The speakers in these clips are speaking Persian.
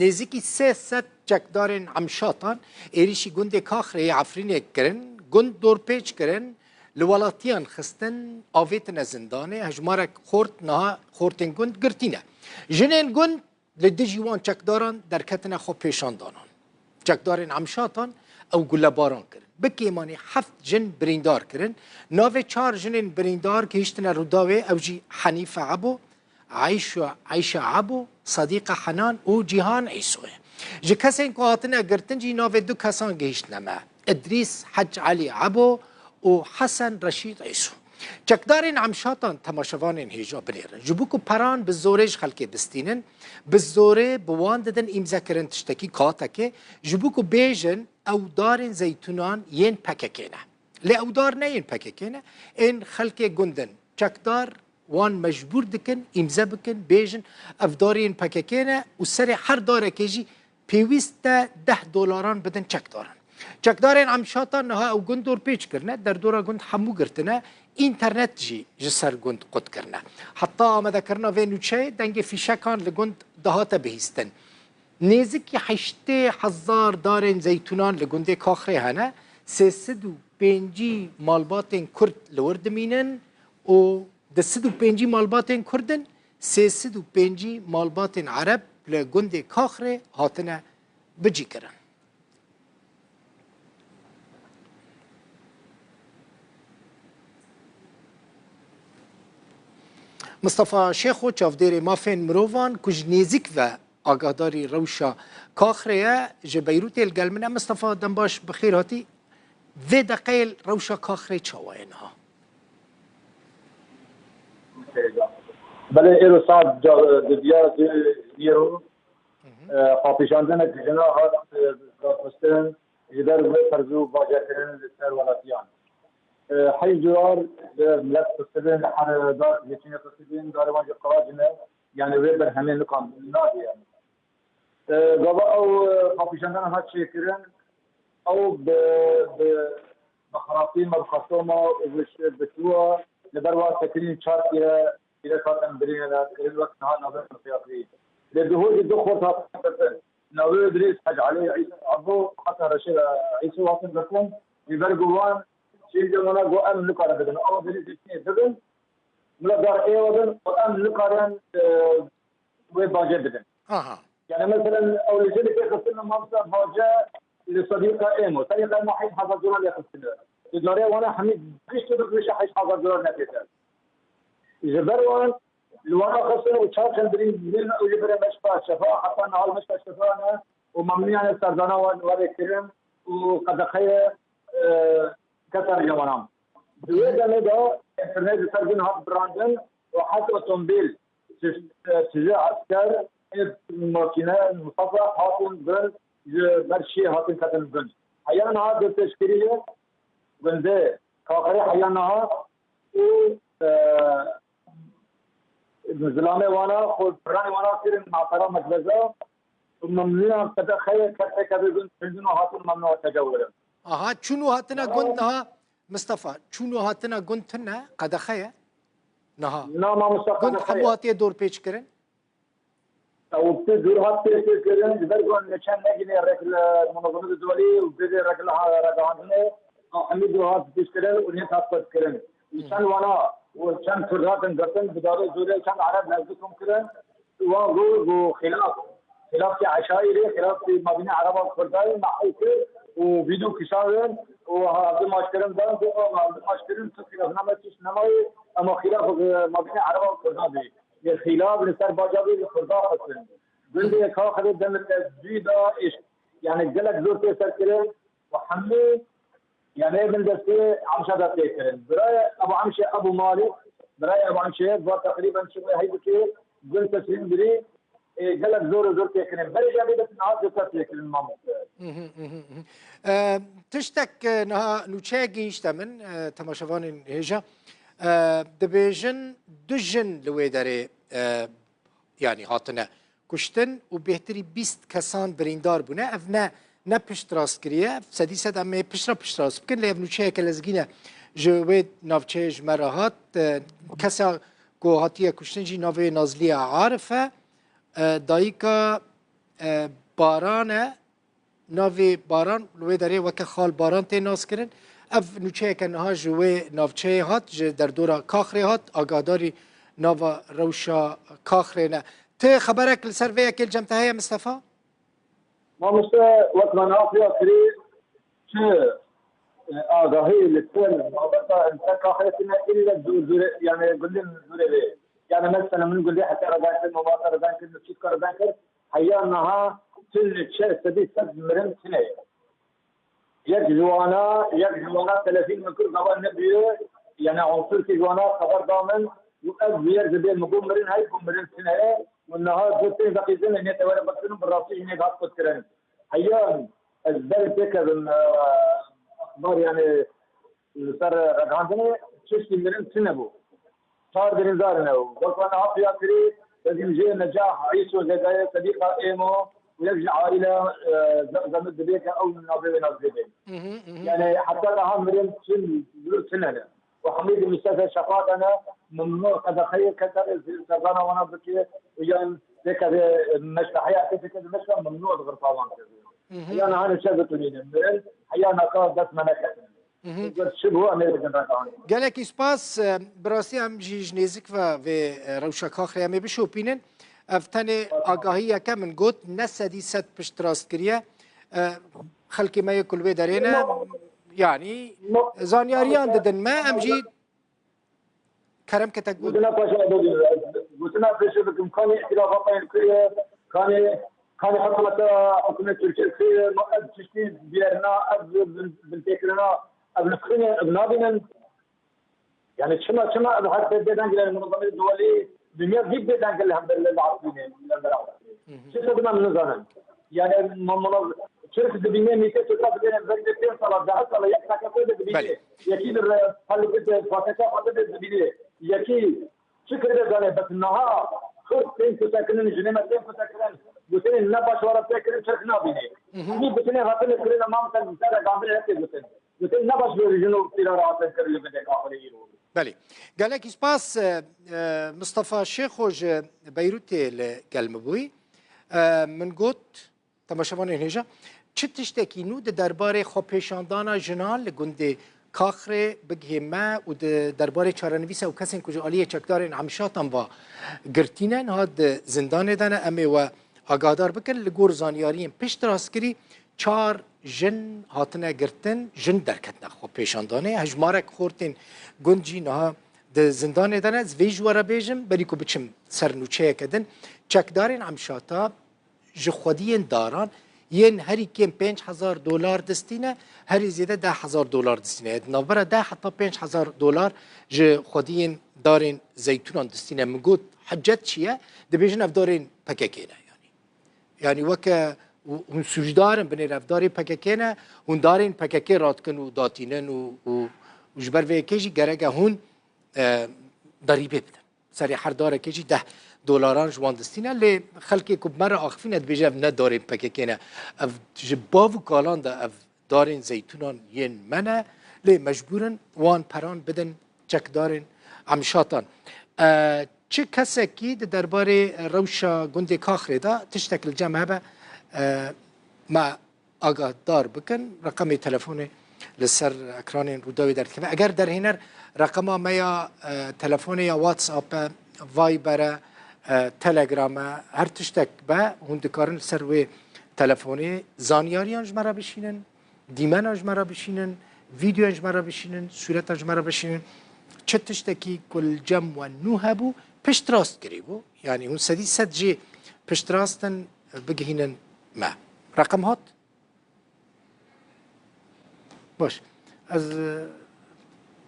نزیکی 300 چکدارن عمشاتان ایریشی گند کاخری عفرینه کرن گند دور پیچ کرن لولاتیان خستن آویتن زندانه هجمارک خورت نه خورتن گند گرتینه جنین گند لدجیوان چکداران در کتن خو پیشان دانان چکدارن عمشاتان او گلباران کرن بکیمانی 7 جن بریندار کرن ناو 4 جنین بریندار که هشتن روداوی او جی حنیف عبو عایشه عبو صدیق حنان و جیهان عیسوه جی کسین که هاتنه گرتن جی ناو 2 کسان گهشتنه ما ادریس حج علی عبو و حسن رشید عیسو چکدارین عمشاتان تماشوانین هیجا بنیرن جبوکو پران بزورش خلکی بستینن بزوره بوان ددن امزا کرن تشتکی کاتکه جبوکو بیجن او دارین زیتونان ین پککینه لی او دار نه ین پککینه این خلکی گندن چکدار وان مجبور دکن امزا بکن بیجن او دارین پککینه و سر هر داره که جی پیویست $10 بدن چکدارن چکدارین عمشاتان نها او گند دور پیچ کرنه در دورا گند حمو گرتنه اینترنت جی جسر گند قد کرنه حتی آمده کرنه و نوچه دنگ فیشکان لگند دهات بهیستن نیزکی 8,000 دارین زیتونان لگنده کاخره هنه 305 مالباتین کرد لورد مینن و 305 مالباتین کردن 305 مالباتین عرب لگنده کاخره هاتنه بجی کرن مصطفى شیخو چافدیر مافین مروان کج نیزیک و آگاهداری روشا کاخره جه بیروت الگلمنه مصطفى دنباش بخیر هاتی و دقیل روشا کاخره چاوینها بله ایرو صاحب دیار دیرو خاپیشاندن جنا هات راستن جدار و فرزو باجتن سر ولاتیان حي جوار ملف قصدين حر دار يتين قصدين دار واجه قواجنا يعني ويبر همين لكم نادي يعني قبا او خافيشاندان هاد شيكرين او بخراطيم الخصومة وش بتوا لدروا سكرين شات الى كاتن برينا الوقت نهار نظر السياسي لدهور الدخول هات نوي ادريس حج عليه عيسى ابو حتى رشيد عيسى واصل لكم يبرقوان شيء جمانا جو أم لقارن بدن أو بلي تشني بدن ملقار إيه بدن أم لقارن وباجة بدن. يعني مثلا أول شيء اللي يخصنا مبصر باجة لصديقة إيمو صديقة إيمو حيث حضر دولار يخصنا. الدولار وأنا حميد قيش تدرس حيث حضر دولار نتيجة. جبروان لوانا خصنا وشارك البرين بين وجبر مشفى شفاء حتى نهار مشفى شفاءنا وممنوع عن السردانة والكرم وقد خير كتر جوانام دويدا ندا انترنت سرجن هاب براندن وحتى اوتومبيل سجى عسكر ماكينه مصطفى حاطن بن برشي حاطن كتن بن احيانا هذا التشكيليه بنده كاخري احيانا و الزلامه وانا خود براني وانا كثير معطره مجلسه وممنوع كذا خير كذا بن حاطن ممنوع تجاوزه چونو هاتنا گند نها مصطفى چونو هاتنا گند تنها قدخية نها لا ما مصطفى گند حمواتي دور پیچ کرن او دور هات پیچ کرن جبر گون نشان نگینه رکل منظمه الدولي وبدي رکل رقانه امید دور هات پیچ کرن و نه تاثبت کرن انسان وانا وكان فراتن قتل بداره زوره كان عرب نزلتهم كده وهو خلاف عشائري خلاف ما بين عرب وكردان معقول وفيديو كشاور وهذا ما اشترم ده ما اشترم خلاف نمشي نماي اما خلاف ما بين عرب وكردان ده خلاف لسر باجابي الكردان اصلا بلدي كا خد دم التسجيل ايش يعني جلك زور تسر كده وحمي يعني ابن دستي عمشه دستي كده براي ابو عمشه ابو مالك براي ابو عمشه تقريبا شو هي بكي قلت تسليم بري جلك زور تكرم بري جابي بس نهار تكرم مامو تشتك نها نوچاگیش تمن تماشاوان هجا دبیجن دجن لویداره يعني هاتنا کشتن و بهتری 20 کسان بریندار بونه اف نه پشت راست کریه سدی سد اما پشت راست بکن لیو نوچه که لزگینه جوید نافچه جمراهات کسا که هاتیه کشتن جی ناوی نازلی عارفه دایکا بارانه ناوی باران لوی داره وک خال باران تی ناس کرن اف نوچه که نها جوه ناوچه هات در دورا کاخری هات آگاداری ناو روشا کاخری نه ته خبرک لسر وی اکل جمته های مصطفى؟ ما وقت من آفریا کری چه آگاهی لسر بابتا انسان كاخرتنا الا يعني قلنا زوري يعني مثلا من قلنا حتى ربانكر مباشر ربانكر نسيت ربانكر هيا انها سنة شيء سدي سد مرن سنة يك جوانا 30 من كل قبل نبي يعني عنصر في جوانا خبر ضامن وقد زبير مقوم مرن هاي مرن سنة وانها جوتين دقيقة ان يتوالى بكتنهم بالراسي ان يقعد كترن هيا الزبال تكر اخبار يعني صار رقعندنا شيء مرن سنة بو صار بنزارنا وقلنا عافية كري لازم جاء نجاح عيسو زي صديقة ايمو ويرجع عائلة زمد بيك او نابي نازلين يعني حتى لها مرن سنة وحميد المستشفى شفاعتنا ممنوع قد خير كثر سرطانة وانا بكي ويان ذيك مشفى حياة كيف كده مشفى ممنوع الغرفان كده يعني انا شابتوني مرن حيانا كان دس منكتنا گلکی سپاس براستی هم جنیزک و روشک آخری همه بشو پینن افتن آگاهی که من گوت نسدی ست پشت راست کریه خلکی ما یکل وی دارینه يعني زانياريان ددن ما امجي كرم كتك قلنا قلنا بشوف امكاني اختلافات بين كان حكومة تركيا ما تشتي بيرنا بالفكرنا ابنخنا ابنابنا يعني شما حتى بدنا نقول المنظمة الدولية دنيا جدا بدنا نقول هم العربيين شو صدنا من نظام يعني منظمة شركة الدنيا 200 بدنا بدنا صلاة ده صلاة يكفي كده الدنيا يكيد هل كده فاتحة كده الدنيا يكيد شكرا ده بس النهار خذ تين تسكنين جنيمة تين تسكنين قلتين النبش ورا تسكنين شركنا بيني مين قلتين هاتين كلنا ما مثلا مثلا قامبل هاتين قلتين نبش بيرجعوا في راسك اللي بدك آخرين بله قالك سپاس مصطفى شيخوج بيروت الكلمبوي من قلت تماشاوان هنجا چه تشتكي نو درباره خو پیشاندانا جنال لگنده کاخر بگهمه و درباره چارنویسه و کسین کجا آلیه چکدارین همشاتن و گرتینن هاد زندان دانه امه و آگادار بکن لگور زانیارین پشت راست چار جن هاتنه گرتن جن درکتنه خو پیشاندانه هجمارک خورتین گنجی نها د زندان دانه زویج ورا بیجم بری کو بچم سرنوچه کدن چکدارین همشاتا جخودین داران ين هري كان $5000 دستينه هري زياده $10,000 دستينه نوبره ده حتى $5000 ج خودين دارين زيتون دستينه مجود حجت شيء دبيجن افدارين بكاكينا يعني وك هون سوجدارن بني افداري بكاكينا هون دارين بكاكي راتكن وداتينن وجبر في كيجي جرجا هون ضريبه بدن سري حر داره كيجي $10 جوان دستينه اللي خلقي كوب مرة آخفين بيجا ندارين بكاكينا اف جباف كالان ده اف دارين زيتونان ين منا لي مجبورن وان پران بدن چك دارين عمشاتان چه کسکی درباره روشا گنده کاخری دا تشتکل جمع هبه ما آگاه دار بکن رقم تلفون لسر اکران روداوی در کفه اگر در هنر رقم ما یا تلفون یا واتساپ وایبر تلگرام هر تشتک به هندکارن سر و تلفونی زانیاریان جمرا بشینن دیمن جمرا بشینن ویدیو جمرا بشینن صورت جمرا بشینن چه تشتکی کل جم و نوه بو پشت راست گریبو یعنی اون سدی صد جی پشت راستن بگهینن ما رقم هات باش از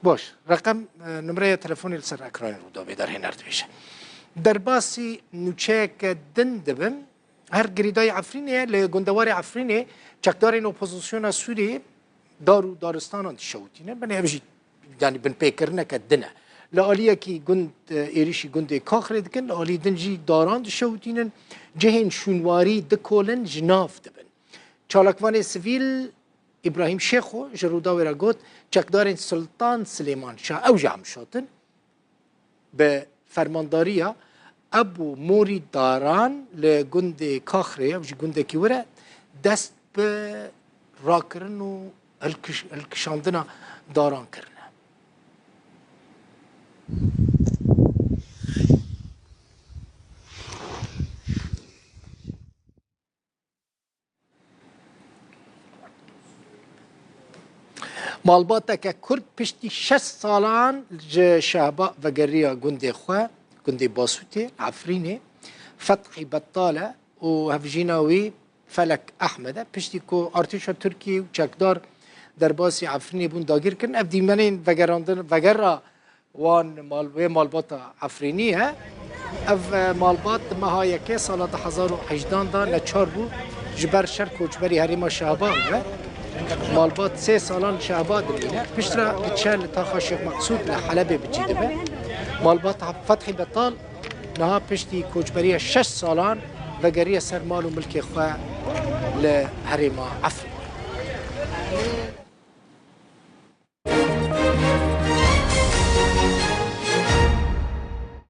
باش رقم نمره تلفونی لسر اکران رو در هنرد بشه در باسی نوچک دن دبم هر گریدای عفرینه لگندوار عفرینه چکدارین اپوزیسیون سوری دارو دارستان شوتینه بنی ابجی يعني بنبيكرنا كدنا لآلية كي جند إيريشي جند كاخر دكن لآلية دنجي داران دشوتينن جهن شنواري دكولن جناف دبن چالکوان سویل إبراهيم شيخو جرودا وراغوت چکدارن سلطان سليمان شاه أو جام شاتن بفرمانداريا ابو موري داران لجند كاخري او جند كيورا دست به راكرن و الكشاندنا داران كرنا مالباتك كرد پشتی 6 سالان شهباء وگریا گنده خواه گنده باسوتي عفريني فتحي بطالة وهفجيناوي فلك أحمد پشتی کو ارتشا تركي وچکدار در باسی عفريني بون داگیر کرن اف دیمنین وگراندن وگرا وان مالباتا عفريني ها اف مالبات مهایکه سالات 1018 دا نچار بو جبر شرک و جبری هریما شهباء مالبات 3 سالان شعباد بینه پشترا بتشال تا شيخ مقصود لحلب بجدبه مالبات فتحي بطال نها پشتی کوچبری 6 سالان وگری سر مال و ملک خواه لحريما عفرين